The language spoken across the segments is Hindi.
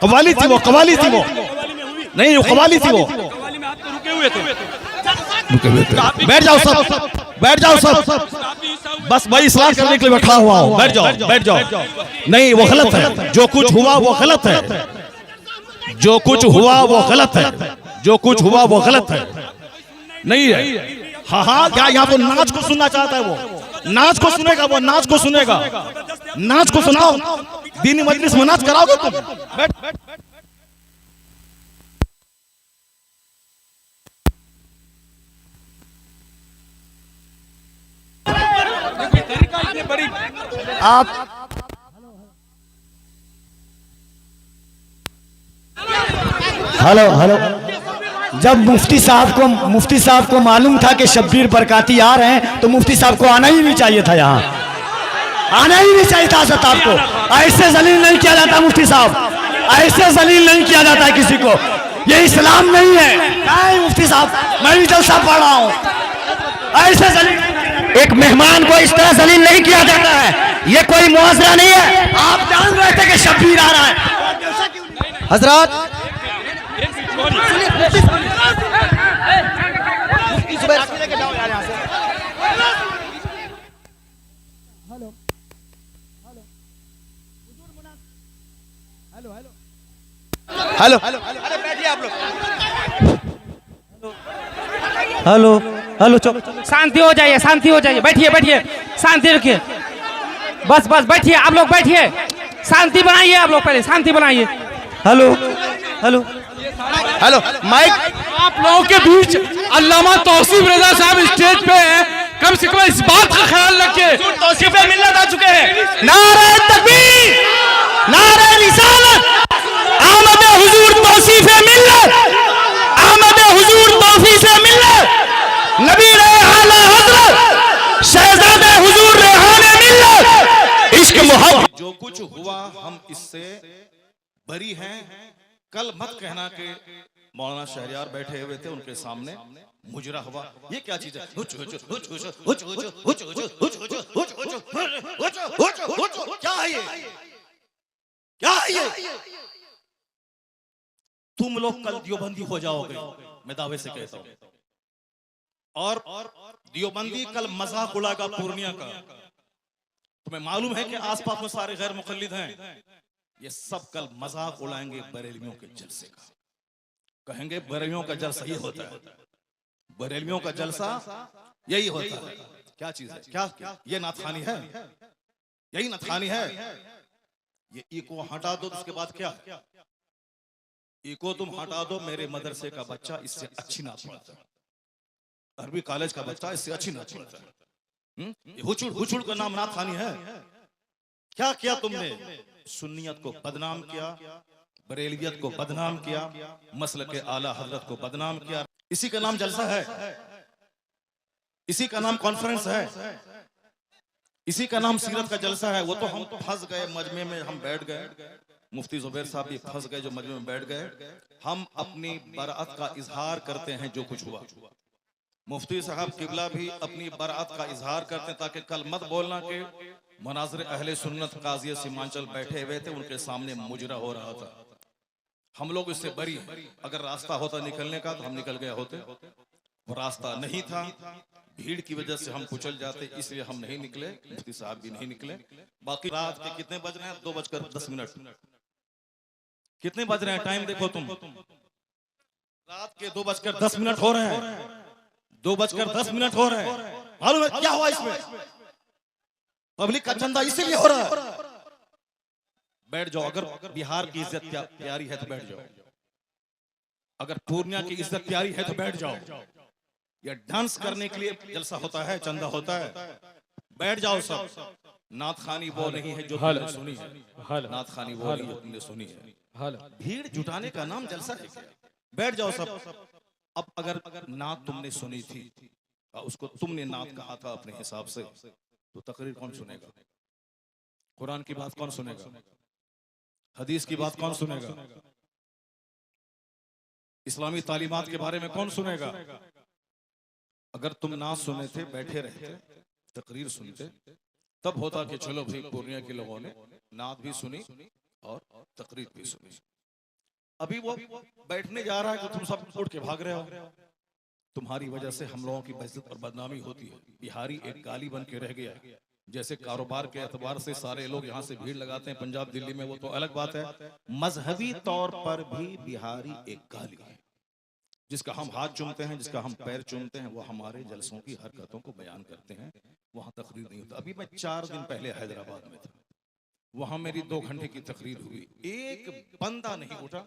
कवाली थी वो, कवाली थी वो, नहीं वो कवाली थी वो। बैठ जाओ सब, बैठ जाओ सब, बस भाई इस्लाह करने के लिए बैठा हुआ हूँ। बैठ जाओ, बैठ जाओ। नहीं वो गलत है, जो कुछ हुआ वो गलत है, जो कुछ हुआ वो गलत है, जो कुछ हुआ वो गलत है, नहीं है। हाँ हाँ, क्या यहाँ को नाच को सुनना चाहता है वो? नाच को सुनेगा वो, नाच को सुनेगा, नाच को सुनाओ। दीनी मजलिस में नाच कराओगे तुम? बैठ बैठ। आप हेलो हेलो, जब मुफ्ती साहब को मालूम था कि शब्बीर बरकाती आ रहे हैं तो मुफ्ती साहब को आना ही नहीं चाहिए था, यहाँ आना ही नहीं चाहिए था। आपको ऐसे जलील नहीं किया जाता मुफ्ती साहब, ऐसे जलील नहीं किया जाता है किसी को, ये इस्लाम नहीं है। नहीं मुफ्ती साहब, मैं भी जलसा पढ़ रहा हूँ, ऐसे जलील एक मेहमान को इस तरह जलील नहीं किया जाता है, ये कोई मुआवजा नहीं है। आप जान रहे थे कि शब्बीर आ रहा है। हजरत हेलो हेलो, अरे बैठिए आप लोग। हेलो हेलो, चुप, शांति हो जाइए, शांति हो जाइए, बैठिए बैठिए, शांति रखिए, बस बस बैठिए, आप लोग बैठिए, शांति बनाइए, आप लोग पहले शांति बनाइए। हेलो हेलो हेलो माइक, आप लोगों के बीच अल्लामा तौसीफ रजा साहब स्टेज पे हैं, कम से कम इस बात का ख्याल रखिए। तौसीफ मिल्लत आ चुके हैं। नारे तकबीर, नारे रिसालत, आमद हुजूर तौसीफ मिल्लत, आमद हुजूर तौसीफ मिल्लत, नबी आला हजरत शहजादे हुजूर रेहाने मिल्लत, इश्क मोहब्बत। जो कुछ हुआ हम इससे बरी हैं। कल मत कहना कि मौलाना शहरियार बैठे हुए थे उनके सामने मुजरा हुआ। ये क्या चीज है? क्या है ये? क्या है ये? तुम लोग कल दियोबंदी हो जाओगे, मैं दावे से कहता हूं। और दियोबंदी कल मजाक उड़ाएगा पूर्णिया का। तुम्हें मालूम है कि आसपास में सारे गैर मुकल्लिद हैं, ये सब कल मजाक उड़ाएंगे बरेलवियों के जलसे का। कहेंगे बरेलवियों का जलसा ये होता है, बरेलवियों का जलसा यही होता है। क्या चीज है? क्या ये नाथानी है? यही नाथानी है। ये इको हटा दो, उसके बाद क्या? इको तुम हटा दो, मेरे मदरसे का बच्चा इससे अच्छी नात पढ़ता है, अरबी कॉलेज का बच्चा इससे अच्छी नात पढ़ता है। हुचुड़ हुचुड़ का नाम नाथानी है। क्या किया तुमने? सुन्नियत को बदनाम किया, बरेलवियत को बदनाम किया, मसलक के आला हजरत को बदनाम किया। इसी का नाम जलसा है, इसी का नाम कॉन्फ्रेंस है, इसी का नाम सीरत का जलसा है। वो तो हम फंस गए मजमे में, हम बैठ गए, मुफ्ती जुबैर साहब भी फंस गए जो मजमे में बैठ गए। हम अपनी बराअत का इजहार करते हैं जो कुछ हुआ। मुफ्ती साहब किबला भी अपनी बराअत का इजहार करते हैं, ताकि कल मत बोलना कि मनाज़िर अहले सुन्नत काज़ी सीमांचल बैठे हुए थे, उनके सामने मुजरा हो रहा था। हम लोग इससे बरी हैं। अगर रास्ता होता निकलने का तो हम निकल गए होते, वो रास्ता नहीं था, भीड़ की वजह से हम कुचल जाते, इसलिए हम नहीं निकले, मुफ्ती साहब भी नहीं निकले। बाकी रात के कितने बज रहे हैं? 2:10। कितने बज रहे हैं? टाइम देखो तुम, रात के 2:10 हो रहे हैं, 2:10 हो रहे हैं। मालूम है क्या हुआ इसमें? पब्लिक का चंदा इसीलिए हो रहा है। बैठ जाओ, अगर बिहार की इज्जत प्यारी है तो बैठ जाओ, अगर पूर्णिया की इज्जत प्यारी है तो बैठ जाओ। ये डांस करने के लिए जलसा होता है, चंदा होता है। बैठ जाओ सब। नात खानी वो नहीं है जो तुमने सुनी है, नात खानी वो नहीं जो तुमने सुनी है। भीड़ जुटाने का नाम जलसा है क्या? बैठ जाओ सब। अब अगर नात तुमने सुनी थी, उसको तुमने नात कहा था अपने हिसाब से, तो तकरीर कौन सुनेगा? कुरान की बात कौन सुनेगा? हदीस की बात कौन सुनेगा? इस्लामी तालीमात के बारे में कौन सुनेगा? अगर तुम ना सुने थे, बैठे रहते, तकरीर सुनते, तब होता कि चलो भाई पूर्णिया के लोगों ने नात भी सुनी और तकरीर भी सुनी। अभी वो बैठने जा रहा है तो तुम सब उठ के भाग रहे हो। तुम्हारी वजह से हम लोगों की बेइज्जत और बदनामी होती है। बिहारी एक गाली बन के रह गया। जैसे कारोबार के एतबार से सारे लोग यहाँ से भीड़ लगाते हैं पंजाब दिल्ली में, वो तो अलग बात है। मजहबी तौर पर भी बिहारी एक गाली है। जिसका हम हाथ चूमते हैं, जिसका हम पैर चूमते हैं, वो हमारे जलसों की हरकतों को बयान करते हैं। वहां तकरीर नहीं होता। अभी मैं 4 दिन पहले हैदराबाद में था, वहां मेरी 2 घंटे की तकरीर हुई। एक बंदा नहीं उठा,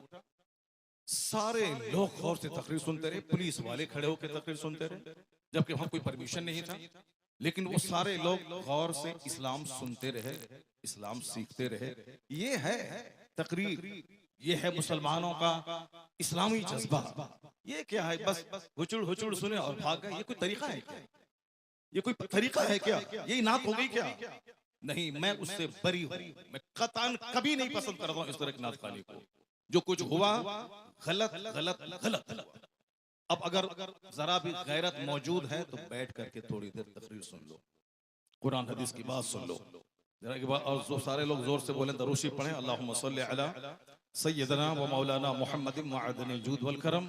सारे लोग गौर से तकरीर सुनते रहे। पुलिस वाले खड़े होकर तकरीर सुनते रहे, जबकि वहां कोई परमिशन नहीं था। लेकिन वो सारे लोग गौर से इस्लाम सुनते रहे, इस्लाम सीखते रहे। ये है तकरीर, ये है मुसलमानों का इस्लामी जज्बा। ये क्या है? बस हुचुड़ हुचुड़ सुने और भाग गए। ये कोई तरीका है क्या? ये कोई तरीका है क्या? ये नात हो गई क्या? नहीं, मैं उससे बरी हूं। मैं कतन कभी नहीं पसंद करता हूं इस तरह की नात खाने को। जो कुछ हुआ गलत गलत गलत। अब अगर जरा भी गैरत मौजूद है तो बैठ करके थोड़ी देर तकरीर सुन लो, कुरान हदीस की बात सुन लो जरा के बाद। और जो सारे लोग जोर से बोले दरूशी पढ़े, अल्लाहुम्मा सल्ली अला सय्यदना व मौलाना मुहम्मदिन मअदनिल जूद वल करम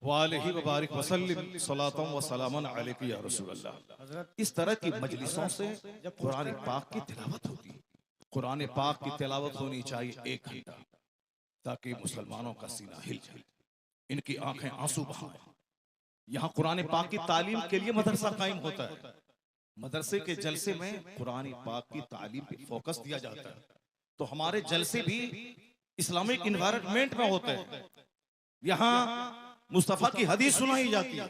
व आलिहि व बारिक व सल्लिम सलातन व सलामन अलैका या रसूलल्लाह। इस तरह की मजलिसों से जब कुरान पाक की तिलावत होगी, कुरान पाक की तिलावत होनी चाहिए 1 घंटा, ताकि मुसलमानों का सीना हिल जाए, इनकी आंखें आंसू बहाएं। यहाँ कुरान पाक की तालीम के लिए मदरसा कायम होता है। मदरसे के जलसे में कुरान पाक की तालीम पे फोकस दिया जाता है। तो हमारे जलसे भी इस्लामिक इन्वायरमेंट में होते हैं। यहाँ मुस्तफा की हदीस सुनाई जाती है।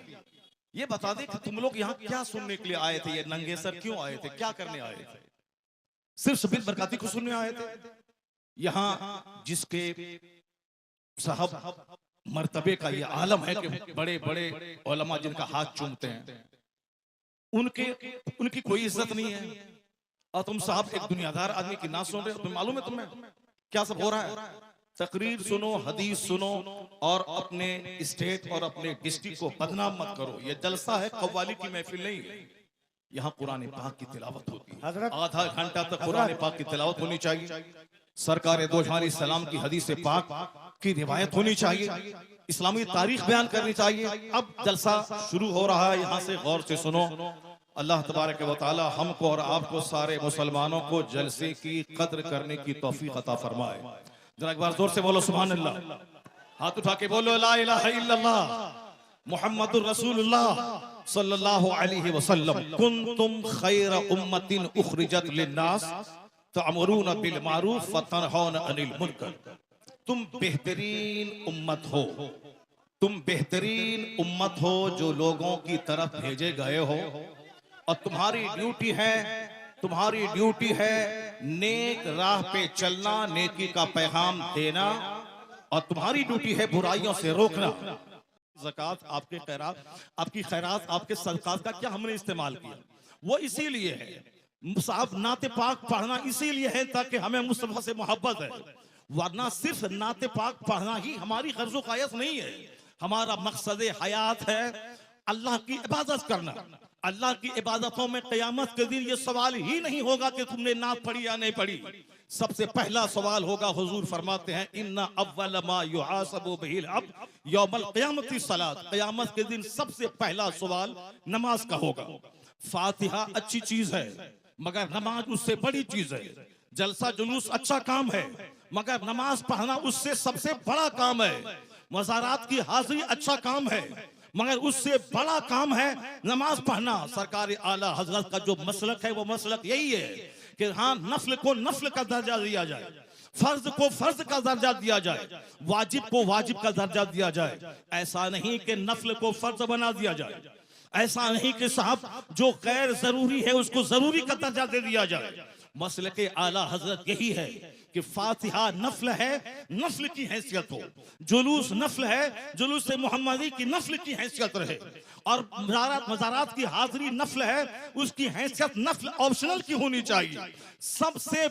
ये बता दे कि तुम लोग यहाँ क्या सुनने के लिए आए थे? ये नंगे सर क्यों आए थे? क्या करने आए थे? सिर्फ शबीर बरकाती को सुनने आए थे? यहाँ जिसके साहब मर्तबे का ये आलम है कि बड़े बड़े उलमा जिनका हाथ चूमते हैं, उनकी कोई इज्जत नहीं है। और तुम साहब एक दुनियादार आदमी की ना सुन रहे हो। तुम्हें मालूम है तुम्हें क्या सब हो रहा है? तकरीर सुनो, हदीस सुनो और अपने स्टेट और अपने डिस्ट्रिक्ट को बदनाम मत करो। ये जलसा है, कव्वाली की महफिल नहीं है। यहाँ कुरान पाक की तिलावत होती है। आधा घंटा तक कुरान पाक की तिलावत होनी चाहिए। सरकार दो जहां सलाम की हदीस पाक की रिवायत होनी चाहिए। इस्लामी तारीख बयान करनी चाहिए। अब जलसा शुरू हो रहा है, यहाँ से गौर से सुनो। अल्लाह तबारक व तआला हमको और आपको सारे मुसलमानों को जलसे की कद्र करने की तौफीक अता फरमाए। जरा एक बार जोर से बोलो सुभान अल्लाह। हाथ उठा के बोलो ला इलाहा इल्लल्लाह मुहम्मदुर रसूलुल्लाह सल्लल्लाहु अलैहि वसल्लम। कुंतुम खैर उम्मतिन उखरिजत लिन्नास तअमुरूना बिल मारूफ व तनहौना अनिल मुनकर। तुम बेहतरीन उम्मत हो, तुम बेहतरीन उम्मत हो जो लोगों की तरफ भेजे गए हो। और तुम्हारी ड्यूटी है नेक राह पे चलना, नेकी का पैगाम देना। और तुम्हारी ड्यूटी है बुराइयों से रोकना। ज़कात, आपके खैरात, आपकी खैरात, आपके सदकात का क्या हमने इस्तेमाल किया? वो इसीलिए है। साहब नाते पाक पढ़ना इसीलिए है ताकि हमें मुस्तफा से मोहब्बत है। वरना सिर्फ नाते पाक पढ़ना ही हमारी गर्ज़ो क़ायत नहीं है। हमारा मकसद हयात है अल्लाह की इबादत करना। अल्लाह की इबादतों में क़यामत के दिन ये सवाल ही नहीं होगा कि तुमने नात पढ़ी या नहीं पढ़ी। सबसे पहला सवाल होगा, हुजूर फरमाते हैं इन्ना अव्वल मा युहासबु बिहिल अब्द यौमल क़यामति सलात। क़यामत के दिन सबसे पहला सवाल नमाज का होगा। फातिहा अच्छी चीज है मगर नमाज उससे बड़ी चीज है। जलसा जुलूस अच्छा काम है मगर नमाज पढ़ना उससे सबसे बड़ा काम है। मज़ारात की हाजिरी अच्छा काम है मगर उससे बड़ा काम है नमाज पढ़ना। सरकार आला हजरत का जो मसलक है वो मसलक यही है कि हाँ, नफल को नफल का दर्जा दिया जाए, फर्ज को फर्ज का दर्जा दिया जाए, वाजिब को वाजिब का दर्जा दिया जाए। ऐसा नहीं कि नफल को फर्ज बना दिया जाए। ऐसा नहीं कि साहब जो गैर जरूरी है उसको जरूरी का दर्जा दे दिया जाए। मसलक आला हजरत यही है कि फातिहा नफल है, नफल की हैसियत हो। जुलूस नफल है, जुलूस से मोहम्मदी की नफल की हैसियत रहे। और मज़ारात की हाजिरी नफल है, उसकी हैसियत नफल ऑप्शनल की होनी चाहिए। सबसे